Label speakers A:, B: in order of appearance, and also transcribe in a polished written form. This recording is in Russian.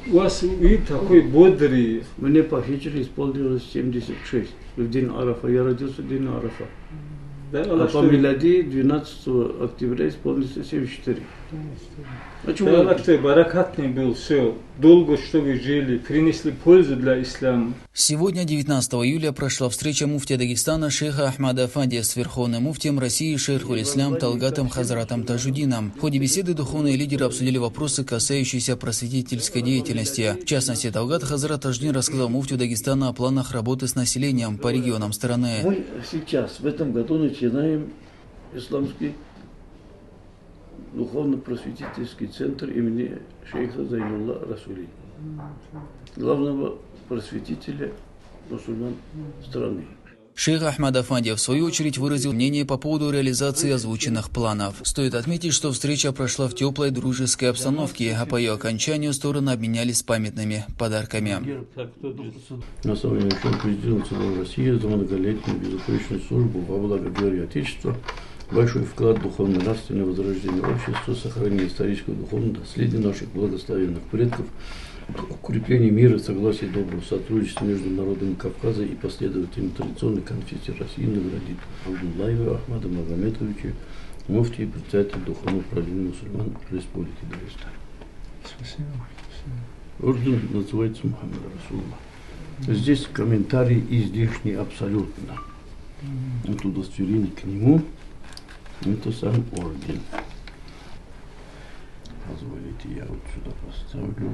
A: У вас вид такой бодрый.
B: Мне по хиджре исполнилось 76. В день Арафа. Я родился в день Арафа.
A: Да,
B: А по милади 12 октября исполнилось 74.
A: Баракатный был, все. Долго, что вы жили, принесли пользу для ислама.
C: Сегодня, 19 июля, прошла встреча муфтия Дагестана шейха Ахмада Афандия с верховным муфтием России шейхуль Ислам Талгатом Хазратом Тажудином. В ходе беседы духовные лидеры обсудили вопросы, касающиеся просветительской деятельности. В частности, Талгат Хазрат Тажудин рассказал муфтию Дагестана о планах работы с населением по регионам страны.
B: Мы сейчас, в этом году, начинаем исламский духовно-просветительский центр имени шейха Зайнулла Расули, главного просветителя мусульман страны.
C: Шейх Ахмад Афандия в свою очередь выразил мнение по поводу реализации озвученных планов. Стоит отметить, что встреча прошла в теплой дружеской обстановке, а по ее окончанию стороны обменялись памятными подарками.
B: На самом деле, президент России за многолетнюю безупречную службу во благо веры и Отечества, большой вклад в духовно-нравственное возрождение общества, сохранение исторического и духовного наследия наших благословенных предков, укрепление мира, согласия и доброго сотрудничества между народами Кавказа и последователями традиционной конфессии России наградит Абдуллаева Ахмада Магометовича, муфти и председатель духовного управления мусульман Республики Дагестан.
A: Спасибо.
B: Орден называется Мухаммад Расулуллах. Здесь комментарий излишний абсолютно. Это удостоверение к нему. Это сам орден. Позволите, я вот сюда поставлю.